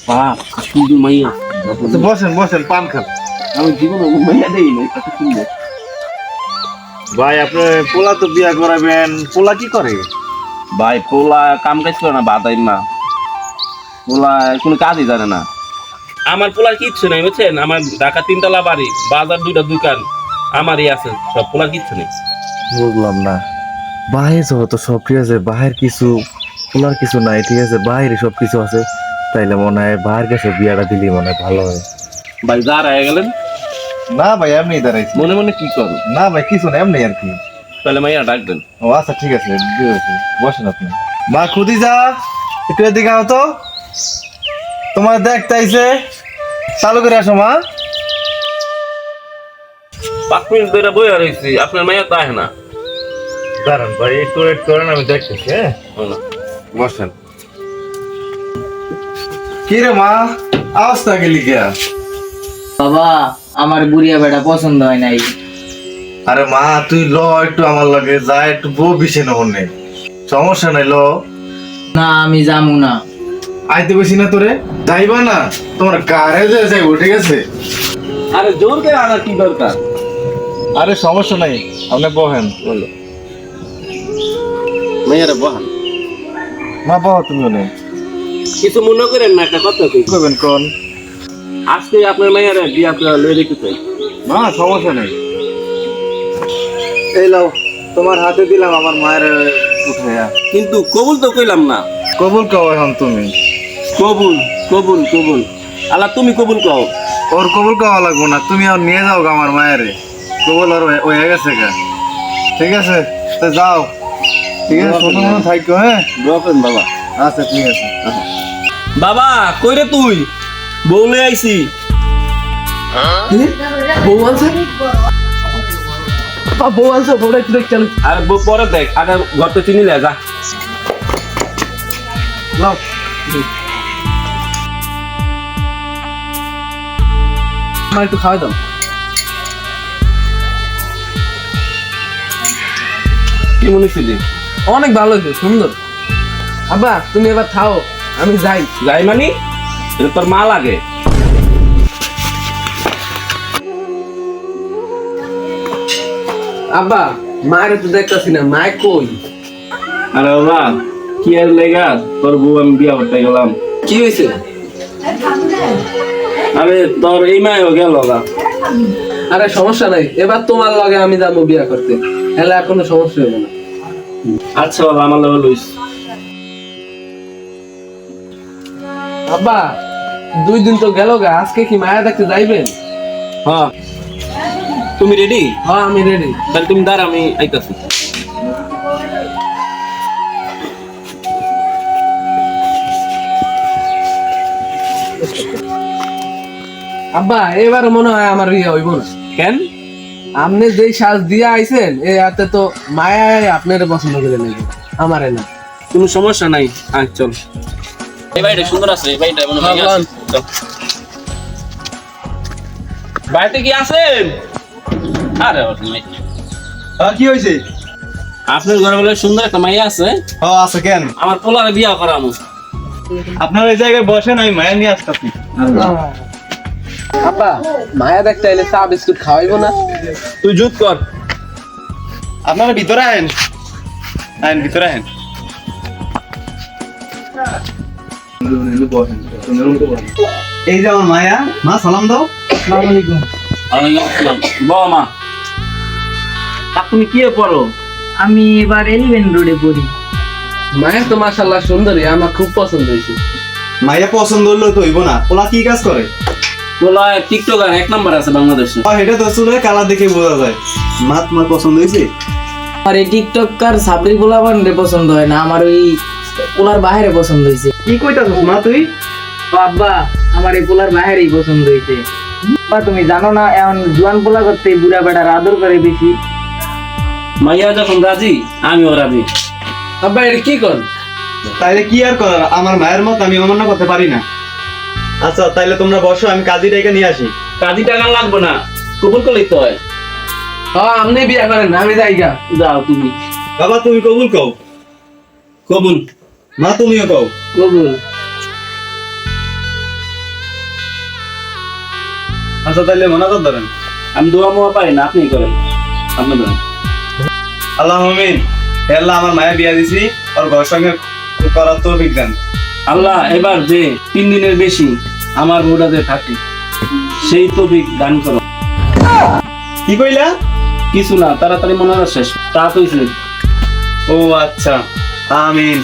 বাপ সুন্দর মাইয়া। বসেন বসেন, পান খান। আমি জীবনে মাইয়া দেই নাই, কত সুন্দর। ভাই আপনি পোলা তো বিয়া করাবেন, পোলা কি করে? ভাই পোলা কাম কাজ করে না, বাদাই না। পোলা কোনো কাজই জানে না। আমার পোলার কিচ্ছু নাই বুঝছেন। আমার ঢাকা 3 তলা বাড়ি, বাজার 2টা দোকান আমারই আছে, সব পোলার কিচ্ছু নেই। বুঝলাম না, বাইরে যত সব ঠিক আছে, বাহির কিছু পোলার কিছু নাই, ঠিক আছে, বাইরে সব কিছু আছে। তাইলে মনে হয় বাহির কাছে বিয়াটা দিলি মনে হয় ভালো হয়। ভাই যার হয়ে গেলেন না ভাই এমনি দাঁড়াইছি। মনে মনে কি করো? না ভাই কিছু না, এমনি আর কি। তাহলে মাইয়া ডাকবেন। ও আচ্ছা ঠিক আছে, বসেন আপনি। মা খুদি যা একটু এদিকে আও তো, তোমার দেখতে আইছে, চালু করে আসো মা। 5 মিনিট ধরে বইয়া রয়েছি, আপনার মাইয়া তো আহে না। দাঁড়ান ভাই, একটু ওয়েট করেন, আমি দেখতেছি। হ্যাঁ বসেন। কি রে মা, আওয়াজ না গেলি কে? বাবা আমার বুড়িয়া বেটা পছন্দ হয় নাই। আরে মা তুই ল একটু আমার লগে যা, একটু বউ বেশি না হনে, সমস্যা নাই ল। না আমি যামু না। আইতে বেশি না তোরে, যাইবা না তোমার কারে যে যাইবো, ঠিক আছে? আরে জোর করে আনার কি দরকার? আরে সমস্যা নাই, আপনি বহেন। বলো মাইয়ারে বহান। মা বহ, তুমি নেই কিছু মনে করেন না, একটা কথা কই। করবেন কোন? আজকে আপনার মাইয়ারে বিয়া করে লয়ে রেখে চাই। মা সমস্যা নেই, এই লাও তোমার হাতে দিলাম আমার মায়ের উঠাইয়া। কিন্তু কবুল তো কইলাম না। কবুল কও এখন তুমি। কবুল কবুল কবুল আল্লাহ, তুমি কবুল কও। ওর কবুল কওয়া লাগবো না, তুমি আর নিয়ে যাও গা আমার মায়ের। কবুল আর হয়ে গেছে গা, ঠিক আছে? তো যাও, ঠিক আছে, ছোট মনে থাকো। হ্যাঁ দোয়া করেন বাবা। আচ্ছা ঠিক আছে। বাবা কইরে তুই? বউ লই আইছি। বউ আনছে? বউ আনছে, বউটা একটু দেখ চল। আর বউ পরে দেখ, আগে ঘরটা চিনি লে যা। লাও আমার একটু খাওয়া দাও। কি মনে হইছিলি? অনেক ভালো হয়েছে, সুন্দর। আব্বা তুমি এবার থাও, আমি যাই। যাই মানি? এটা তোর মা লাগে। আব্বা মায়ের তো দেখতেছি না, মায় কই? আরে বাবা কি আর লেগা, তোর বউ আমি বিয়া করতে গেলাম। কি হয়েছে? আরে তোর এই মায়ও গেল গা। আরে সমস্যা নাই, এবার তোমার লগে আমি যাবো বিয়া করতে, এলা কোনো সমস্যা হবে না। আচ্ছা বাবা, আমার লগে লইস। আব্বা 2 দিন তো গেল গা, আজকে কি মায়া দেখতে যাইবেন? হ্যাঁ তুমি রেডি? হ্যাঁ আমি রেডি। তাহলে তুমি দাঁড়া, আমি আইতাছি। আব্বা এবার মনে হয় আমার ইয়ে হইব না। কেন? আপনি যেই সাজ দিয়ে আইছেন এই হাতে তো মায়ায় আপনার পছন্দ করে নেবে, আমারে না। কোনো সমস্যা নাই, আয় চল। এই বাড়িটা সুন্দর আছে, এই বাড়িটা মনে হয় আছে। চল। বাড়িতে কি আছেন? আরে কি হয়েছে? আপনার ঘরে বলে সুন্দর একটা মাইয়া আছে। ও আছে কেন? আমার পোলারে বিয়া করামু। আপনার এই জায়গায় বসেন, আমি মায়া নিয়ে আসতেছি। আব্বা মায়া দেখতে এলে চা বিস্কুট খাওয়াইবো না? তুই জুত কর। আপনারা ভিতরে আহেন, আহেন ভিতরে আহেন। এই যে আমার মায়া, মা সালাম দাও। আসসালামু আলাইকুম। বাবা মা, তুমি কি পড়ো? আমি এবার 11 রোডে পড়ি। মায়া তো মাশাআল্লাহ সুন্দরী, আমার খুব পছন্দ হয়েছে। মায়া পছন্দ হলো তো হইব না, ওলা কি কাজ করে? পোলা টিকটকার 1 নাম্বার আছে বাংলাদেশে। এটা তো চুলের কালার দেখে বোঝা যায়। মা তোমার পছন্দ হয়েছে? আর এই টিকটকার সাবরি পোলাপান রে পছন্দ হয় না, আমার ওই পোলার বাইরে পছন্দ হয়েছে। কি কইতাছিস মা তুই? ও আব্বা আমার এই পোলার বাইরেই পছন্দ হয়েছে। বা তুমি জানো না এখন জোয়ান পোলা করতে বুড়া বেটার আদর করে বেশি। মাইয়া যখন রাজি, আমিও রাজি। আব্বা এটা কি কর? তাইলে কি আর করার, আমার মায়ের মত আমি অমান্য করতে পারি না। আচ্ছা তাইলে তোমরা বসো, আমি কাজী ডেকে নিয়ে আসি। কাজী টাকা লাগবে না, কবুল করলেই তো হয়। হ্যাঁ আপনি বিয়া করেন, আমি যাই গা। যাও তুমি। বাবা তুমি কবুল কও। কবুল। মা তুমিও কও। কবুল। আচ্ছা তাহলে মোনাজাত ধরেন। আমি দোয়া মোয়া পারি না, আপনি করেন, আপনি ধরেন। আল্লাহ আমিন। হে আল্লাহ, আমার মায়ের বিয়া দিছি, আর ঘর সঙ্গে করার তো বিজ্ঞান। আল্লাহ এবার যে 3 দিনের বেশি আমার বউটাতে থাকে সেই তো দান করো। কি কইলা? কিছু না, তাড়াতাড়ি মনে শেষ তা কইছে। ও আচ্ছা, আমিন।